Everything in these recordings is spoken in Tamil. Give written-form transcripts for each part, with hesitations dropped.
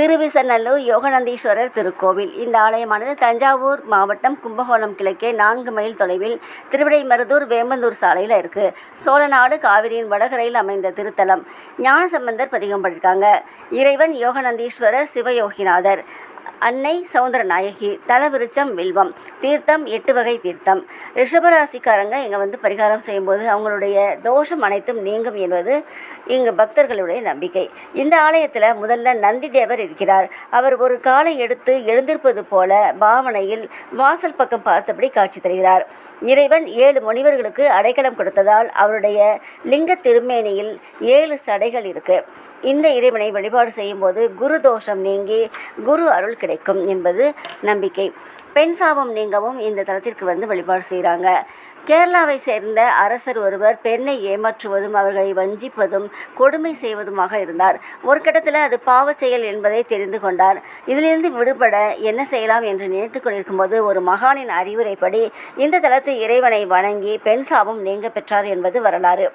திருவிசநல்லூர் யோகநந்தீஸ்வரர் திருக்கோவில். இந்த ஆலயமானது தஞ்சாவூர் மாவட்டம் கும்பகோணம் கிழக்கே 4 மைல் தொலைவில் திருவிடைமருதூர் வேம்பந்தூர் சாலையில் இருக்குது. சோழநாடு காவிரியின் வடகரையில் அமைந்த திருத்தலம். ஞானசம்பந்தர் பதிகம் பண்ணியிருக்காங்க. இறைவன் யோகநந்தீஸ்வரர் சிவயோகிநாதர். அன்னை சௌந்தரநாயகி. தலவிருச்சம் வில்வம். தீர்த்தம் 8 வகை தீர்த்தம். ரிஷபராசிக்காரங்க இங்கே பரிகாரம் செய்யும்போது அவங்களுடைய தோஷம் அனைத்தும் நீங்கும் என்பது இங்கு பக்தர்களுடைய நம்பிக்கை. இந்த ஆலயத்தில் முதல்ல நந்தி தேவர் இருக்கிறார். அவர் ஒரு காலை எடுத்து எழுந்திருப்பது போல பாவனையில் வாசல் பக்கம் பார்த்தபடி காட்சி தருகிறார். இறைவன் 7 முனிவர்களுக்கு அடைக்கலம் கொடுத்ததால் அவருடைய லிங்க திருமேனியில் 7 சடைகள் இருக்கு. இந்த இறைவனை வழிபாடு செய்யும்போது குரு தோஷம் நீங்கி குரு அருள் கிடைக்கும் என்பது நம்பிக்கை. பெண் சாபம் நீங்கவும் இந்த தலத்திற்கு வழிபாடு செய்கிறாங்க. கேரளாவை சேர்ந்த அரசர் ஒருவர் பெண்ணை ஏமாற்றுவதும் அவர்களை வஞ்சிப்பதும் கொடுமை செய்வதுமாக இருந்தார். ஒரு கட்டத்தில் அது பாவச் செயல் என்பதை தெரிந்து கொண்டார். இதிலிருந்து விடுபட என்ன செய்யலாம் என்று நினைத்து கொண்டிருக்கும் போது ஒரு மகானின் அறிவுரைப்படி இந்த தலத்து இறைவனை வணங்கி பெண் சாபம் நீங்க பெற்றார் என்பது வரலாறு.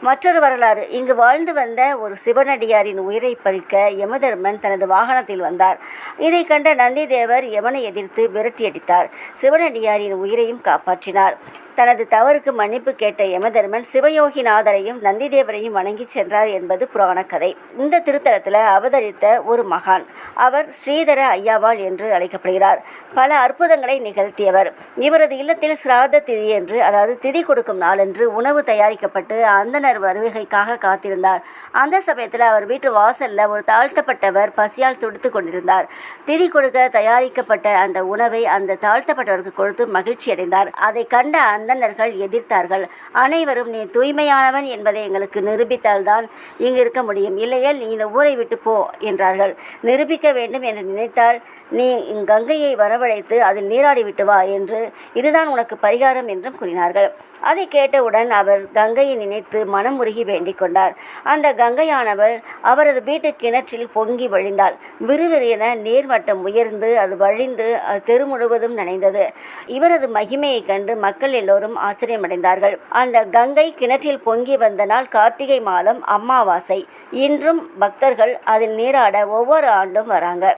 மற்றொரு வரலாறு. இங்கு வாழ்ந்து வந்த ஒரு சிவனடியாரின் உயிரை பறிக்க யமதர்மன் தனது வாகனத்தில் வந்தார். இதை கண்ட நந்தி தேவர் யமனை எதிர்த்து விரட்டியடித்தார். சிவனடியாரின் உயிரையும் காப்பாற்றினார். தனது தவறுக்கு மன்னிப்பு கேட்ட யமதர்மன் சிவயோகிநாதரையும் நந்தி தேவரையும் வணங்கி சென்றார் என்பது புராண கதை. இந்த திருத்தலத்தில் அவதரித்த ஒரு மகான். அவர் ஸ்ரீதர ஐயாவாள் என்று அழைக்கப்படுகிறார். பல அற்புதங்களை நிகழ்த்தியவர். இவரது இல்லத்தில் சிராத திதி என்று, அதாவது திதி கொடுக்கும் நாளன்று உணவு தயாரிக்கப்பட்டு அந்த வருகைக்காக காத்திருந்தார். அந்த சமயத்தில் அவர் வீட்டு வாசல்ல ஒரு தாழ்த்தப்பட்டவர் பசியால் துடித்து கொண்டிருந்தார். திதி கொடுக்க தயாரிக்கப்பட்ட அந்த உணவை அந்த தாழ்த்தப்பட்டவருக்கு கொடுத்து மகிழ்ச்சி அடைந்தார். அதை கண்ட அந்தணர்கள் எதிர்த்தார்கள். அனைவரும் நீ தூய்மையானவன் என்பதை எங்களுக்கு நிரூபித்தால்தான் இங்கு இருக்க முடியும், இல்லையேல் நீ இந்த ஊரை விட்டு போ என்றார்கள். நிரூபிக்க வேண்டும் என்று நினைத்தால் நீ கங்கையை வரவழைத்து அதில் நீராடி விட்டு வா என்று, இதுதான் உனக்கு பரிகாரம் என்றும் கூறினார்கள். அதை கேட்டவுடன் அவர் கங்கையை நினைத்து மனம் உருகி வேண்டிக் கொண்டார். அந்த கங்கையானவள் அவரது வீட்டு கிணற்றில் பொங்கி வழிந்தாள். விறுவிறுவென நீர்மட்டம் உயர்ந்து அது வழிந்து அது தெரு முழுவதும் நனைந்தது. இவரது மகிமையை கண்டு மக்கள் எல்லோரும் ஆச்சரியமடைந்தார்கள். அந்த கங்கை கிணற்றில் பொங்கி வந்த நாள் கார்த்திகை மாதம் அமாவாசை. இன்றும் பக்தர்கள் அதில் நீராட ஒவ்வொரு ஆண்டும் வராங்க.